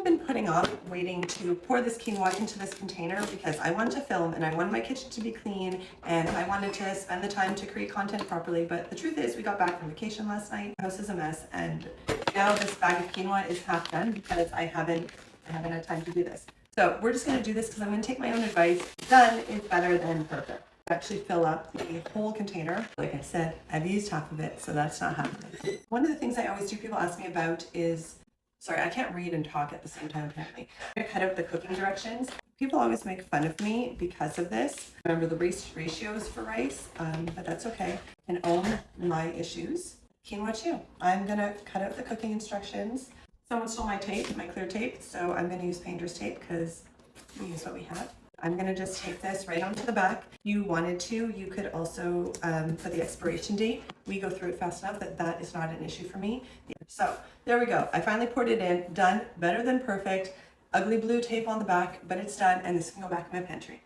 have been putting off waiting to pour this quinoa into this container because I wanted to film and I wanted my kitchen to be clean and I wanted to spend the time to create content properly. But the truth is we got back from vacation last night. The house is a mess and now this bag of quinoa is half done because I haven't had time to do this. So we're just going to do this because I'm going to take my own advice. Done is better than perfect. Actually fill up the whole container. Like I said, I've used half of it, so that's not happening. One of the things I always do, people ask me about is, sorry, I can't read and talk at the same time apparently. I cut out the cooking directions. People always make fun of me because of this. Remember the ratios for rice, but that's okay. And own my issues. Quinoa too. I'm gonna cut out the cooking instructions. Someone stole my tape, my clear tape, so I'm gonna use painter's tape because we use what we have. I'm gonna just take this right onto the back. You wanted to, you could also put the expiration date. We go through it fast enough that that is not an issue for me. So there we go. I finally poured it in, done, better than perfect. Ugly blue tape on the back, but it's done and this can go back in my pantry.